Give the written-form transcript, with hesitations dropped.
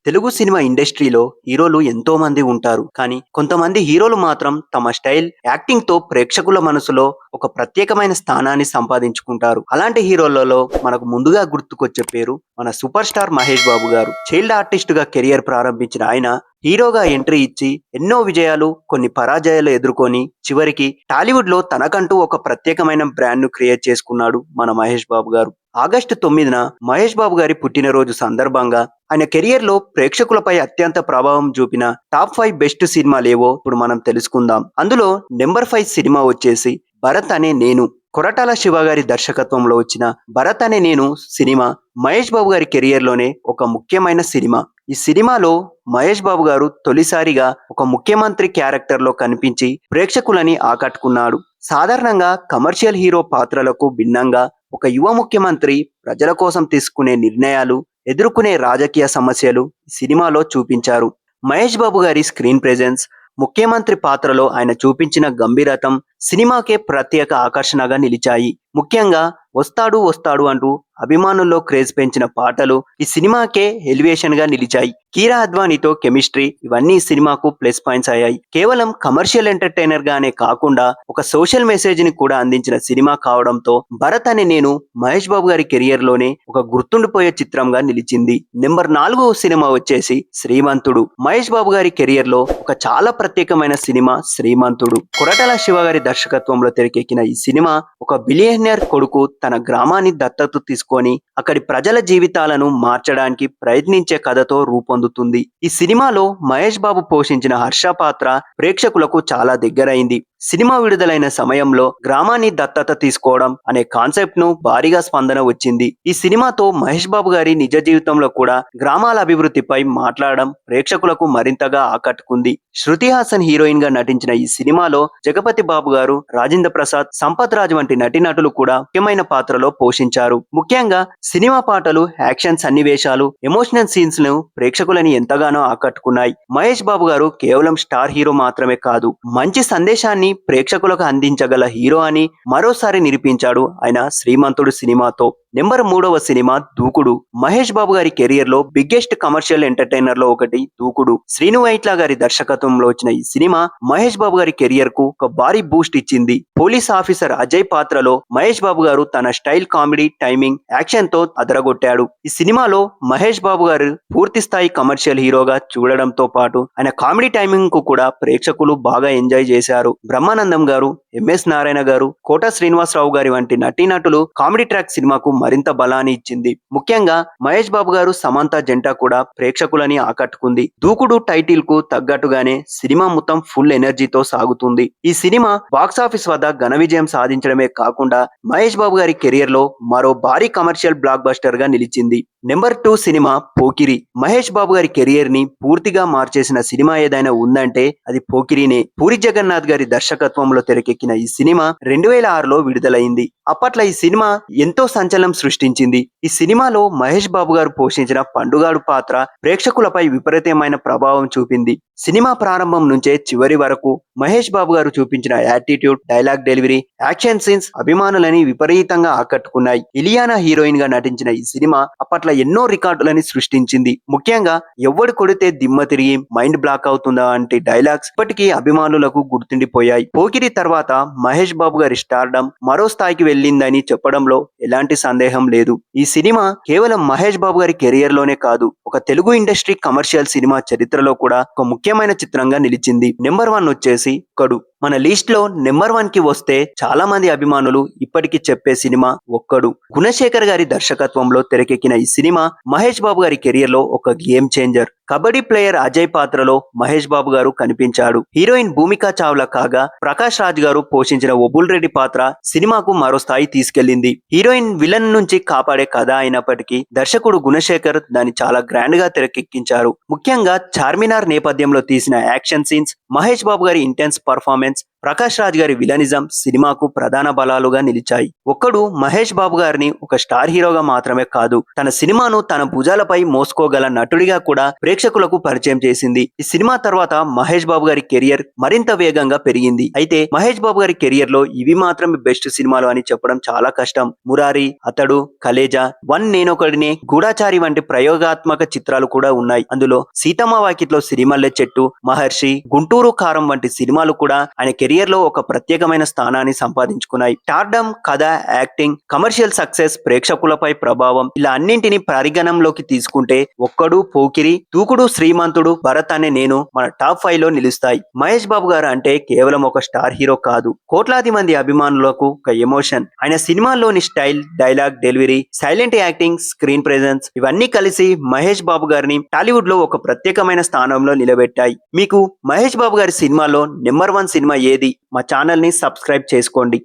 Telugu cinema ఇండస్ట్రీలో హీరోలు ఎంతో మంది ఉంటారు. కానీ కొంతమంది హీరోలు మాత్రం తమ స్టైల్, యాక్టింగ్‌తో ప్రేక్షకుల మనసులో ఒక ప్రత్యేకమైన స్థానాన్ని సంపాదించుకుంటారు. అలాంటి హీరోలలో మనకు ముందుగా గుర్తుకొచ్చే పేరు మన సూపర్ స్టార్ మహేష్ బాబు గారు. చైల్డ్ ఆర్టిస్ట్‌గా కెరియర్ ప్రారంభించిన ఆయన హీరోగా ఎంట్రీ ఇచ్చి ఎన్నో విజయాలు, కొన్ని పరాజయాలు ఎదుర్కొని చివరికి టాలీవుడ్‌లో తనకంటూ ఒక ప్రత్యేకమైన బ్రాండ్‌ను క్రియేట్ చేసుకున్నాడు మన మహేష్ బాబు గారు. ఆగస్టు 9న మహేష్ బాబు గారి పుట్టినరోజు సందర్భంగా ఆయన కెరియర్‌లో ప్రేక్షకులపై అత్యంత ప్రభావం చూపిన టాప్ 5 బెస్ట్ సినిమాలేవో ఇప్పుడు మనం తెలుసుకుందాం. అందులో నెంబర్ 5 సినిమా వచ్చేసి 'భరత్ అనే నేను'. కొరటాల శివ గారి దర్శకత్వంలో వచ్చిన 'భరత్ అనే నేను' సినిమా మహేష్ బాబు గారి కెరియర్‌లోనే ఒక ముఖ్యమైన సినిమా. ఈ సినిమాలో మహేష్ బాబు గారు తొలిసారిగా ఒక ముఖ్యమంత్రి క్యారెక్టర్‌లో కనిపించి ప్రేక్షకులని ఆకట్టుకున్నాడు. సాధారణంగా కమర్షియల్ హీరో పాత్రలకు భిన్నంగా ఒక యువ ముఖ్యమంత్రి ప్రజల కోసం తీసుకునే నిర్ణయాలు, ఎదుర్కొనే రాజకీయ సమస్యలు ఈ సినిమాలో చూపించారు. మహేష్ బాబు గారి స్క్రీన్ ప్రెజెన్స్, ముఖ్యమంత్రి పాత్రలో ఆయన చూపించిన గంభీరతం సినిమాకే ప్రత్యేక ఆకర్షణగా నిలిచాయి. ముఖ్యంగా 'వస్తాడు వస్తాడు' అంటూ అభిమానుల్లో క్రేజ్ పెంచిన పాటలు ఈ సినిమాకే ఎలివేషన్ గా నిలిచాయి. కీరా అద్వానీతో కెమిస్ట్రీ ఇవన్నీ ఈ సినిమాకు ప్లస్ పాయింట్స్ అయ్యాయి. కేవలం కమర్షియల్ ఎంటర్టైనర్ గానే కాకుండా ఒక సోషల్ మెసేజ్ ని కూడా అందించిన సినిమా కావడంతో 'భరత్ అనే నేను' మహేష్ బాబు గారి కెరియర్ లోనే ఒక గుర్తుండిపోయే చిత్రంగా నిలిచింది. నెంబర్ 4 సినిమా వచ్చేసి 'శ్రీమంతుడు'. మహేష్ బాబు గారి కెరియర్ లో ఒక చాలా ప్రత్యేకమైన సినిమా 'శ్రీమంతుడు'. కొరటాల శివ గారి దర్శకత్వంలో తెరకెక్కిన ఈ సినిమా ఒక బిలియనర్ కొడుకు తన గ్రామాన్ని దత్తత తీసుకొని అక్కడి ప్రజల జీవితాలను మార్చడానికి ప్రయత్నించే కథతో రూపొందుతుంది. ఈ సినిమాలో మహేష్ బాబు పోషించిన హర్ష పాత్ర ప్రేక్షకులకు చాలా దగ్గరైంది. సినిమా విడుదలైన సమయంలో గ్రామాన్ని దత్తత తీసుకోవడం అనే కాన్సెప్ట్ ను భారీగా స్పందన వచ్చింది. ఈ సినిమాతో మహేష్ బాబు గారి నిజ జీవితంలో కూడా గ్రామాల అభివృద్ధిపై మాట్లాడడం ప్రేక్షకులకు మరింతగా ఆకట్టుకుంది. శృతి హాసన్ హీరోయిన్ గా నటించిన ఈ సినిమాలో జగపతి బాబు గారు, రాజేంద్ర ప్రసాద్, సంపత్ రాజ్ వంటి నటీనటులు కూడా ముఖ్యమైన పాత్రలో పోషించారు. ముఖ్యంగా సినిమా పాటలు, యాక్షన్ సన్నివేశాలు, ఎమోషనల్ సీన్స్ ను ప్రేక్షకులని ఎంతగానో ఆకట్టుకున్నాయి. మహేష్ బాబు గారు కేవలం స్టార్ హీరో మాత్రమే కాదు, మంచి సందేశాన్ని ప్రేక్షకులకు అందించగల హీరో అని మరోసారి నిరూపించాడు ఆయన 'శ్రీమంతుడు' సినిమాతో. నెంబర్ 3వ సినిమా 'దూకుడు'. మహేష్ బాబు గారి కెరియర్ లో బిగ్గెస్ట్ కమర్షియల్ ఎంటర్టైనర్ లో ఒకటి 'దూకుడు'. శ్రీను వైట్ల గారి దర్శకత్వంలో వచ్చిన ఈ సినిమా మహేష్ బాబు గారి కెరియర్ కు ఒక భారీ బూస్ట్ ఇచ్చింది. పోలీస్ ఆఫీసర్ అజయ్ పాత్రలో మహేష్ బాబు గారు తన స్టైల్, కామెడీ, టైమింగ్, యాక్షన్ తో అదరగొట్టాడు. ఈ సినిమాలో మహేష్ బాబు గారు పూర్తి స్థాయి కమర్షియల్ హీరోగా చూడడంతో పాటు ఆయన కామెడీ టైమింగ్ కు కూడా ప్రేక్షకులు బాగా ఎంజాయ్ చేశారు. బ్రహ్మానందం గారు, ఎంఎస్ నారాయణ గారు, కోట శ్రీనివాసరావు గారి వంటి నటీనటులు కామెడీ ట్రాక్ సినిమాకు మరింత బలాన్ని ఇచ్చింది. ముఖ్యంగా మహేష్ బాబు గారు, సమంత జంట కూడా ప్రేక్షకులని ఆకట్టుకుంది. 'దూకుడు' టైటిల్ కు తగ్గట్టుగానే సినిమా మొత్తం ఫుల్ ఎనర్జీతో సాగుతుంది. ఈ సినిమా బాక్సాఫీస్ వద్ద ఘన విజయం సాధించడమే కాకుండా మహేష్ బాబు గారి కెరియర్ లో మరో భారీ కమర్షియల్ బ్లాక్ బస్టర్ గా నిలిచింది. నెంబర్ 2 సినిమా 'పోకిరి'. మహేష్ బాబు గారి కెరియర్ ని పూర్తిగా మార్చేసిన సినిమా ఏదైనా ఉందంటే అది 'పోకిరినే'. పూరి జగన్నాథ్ గారి దర్శకత్వంలో తెరకెక్కిన ఈ సినిమా 2006లో విడుదలైంది. అప్పట్లో ఈ సినిమా ఎంతో సంచలనం సృష్టించింది. ఈ సినిమాలో మహేష్ బాబు గారు పోషించిన పండుగాడు పాత్ర ప్రేక్షకులపై విపరీతమైన ప్రభావం చూపింది. సినిమా ప్రారంభం నుంచే చివరి వరకు మహేష్ బాబు గారు చూపించిన attitude, dialogue delivery, action scenes అభిమానులని విపరీతంగా ఆకట్టుకున్నాయి. ఇలియానా హీరోయిన్ గా నటించిన ఈ సినిమా అప్పట్లో ఎన్నో రికార్డులని సృష్టించింది. ముఖ్యంగా ఎవడు కొడితే దిమ్మ తిరిగి మైండ్ బ్లాక్ అవుతుందా అంటే డైలాగ్స్ ఇప్పటికీ అభిమానులకు గుర్తుండిపోయాయి. 'పోకిరి' తర్వాత మహేష్ బాబు గారి స్టార్డమ్ మరో స్థాయికి వెళ్ళిందని చెప్పడంలో ఎలాంటి సందేహం లేదు. ఈ సినిమా కేవలం మహేష్ బాబు గారి కెరియర్ లోనే కాదు, ఒక తెలుగు ఇండస్ట్రీ కమర్షియల్ సినిమా చరిత్రలో కూడా ఒక ముఖ్యమైన చిత్రంగా నిలిచింది. నెంబర్ 1 వచ్చేసి 'ఒక్కడు'. మన లిస్ట్ లో నెంబర్ 1 కి వస్తే చాలా మంది అభిమానులు ఇప్పటికీ చెప్పే సినిమా 'ఒక్కడు'. గుణశేఖర్ గారి దర్శకత్వంలో తెరకెక్కిన ఈ సినిమా మహేష్ బాబు గారి కెరియర్ లో ఒక game changer. Kabaddi player Ajay పాత్రలో మహేష్ బాబు గారు కనిపించాడు. హీరోయిన్ భూమికా చావ్లా కాగా ప్రకాష్ రాజ్ గారు పోషించిన ఒబుల్ రెడ్డి పాత్ర సినిమాకు మరో స్థాయి తీసుకెళ్లింది. హీరోయిన్ విలన్ నుంచి కాపాడే కథ అయినప్పటికీ దర్శకుడు గుణశేఖర్ దాన్ని చాలా గ్రాండ్ గా తెరకెక్కించారు. ముఖ్యంగా చార్మినార్ నేపథ్యంలో తీసిన యాక్షన్ సీన్స్, మహేష్ బాబు గారి ఇంటెన్స్ పర్ఫార్మెన్స్ ప్రకాష్ రాజ్ గారి విలనిజం సినిమాకు ప్రధాన బలాలుగా నిలిచాయి. ఒక్కడు మహేష్ బాబు గారిని ఒక స్టార్ హీరోగా మాత్రమే కాదు, తన సినిమాను తన భుజాలపై మోసుకోగల నటుడిగా కూడా ప్రేక్షకులకు పరిచయం చేసింది. ఈ సినిమా తర్వాత మహేష్ బాబు గారి కెరియర్ మరింత వేగంగా పెరిగింది. అయితే మహేష్ బాబు గారి కెరియర్ లో ఇవి మాత్రమే బెస్ట్ సినిమాలు అని చెప్పడం చాలా కష్టం. మురారి, అతడు, కలేజా, వన్ నేనొకడినే, గూఢాచారి వంటి ప్రయోగాత్మక చిత్రాలు కూడా ఉన్నాయి. అందులో సీతమ్మ వాకిట్లో సిరిమల్లె చెట్టు, మహర్షి, గుంటూరు కారం వంటి సినిమాలు కూడా ఆయన కెరియర్ లో ఒక ప్రత్యేకమైన స్థానాన్ని సంపాదించుకున్నాయి. స్టార్డమ్, కథ, యాక్టింగ్, కమర్షియల్ సక్సెస్, ప్రేక్షకులపై ప్రభావం ఇలా అన్నింటినీ పరిగణంలోకి తీసుకుంటే ఒక్కడు, పోకిరి, దూకుడు, శ్రీమంతుడు, భరత్ అనే నేను మన టాప్ 5 లో నిలుస్తాయి. మహేష్ బాబు గారు అంటే కేవలం ఒక స్టార్ హీరో కాదు, కోట్లాది మంది అభిమానులకు ఒక ఎమోషన్. ఆయన సినిమాల్లోని style, dialogue delivery, silent acting, screen presence ఇవన్నీ కలిసి మహేష్ బాబు గారిని టాలీవుడ్ లో ఒక ప్రత్యేకమైన స్థానంలో నిలబెట్టాయి. మీకు మహేష్ బాబు గారి సినిమాలో నెంబర్ 1 సినిమా ఏది? మా ఛానల్ ని సబ్స్క్రైబ్ చేసుకోండి.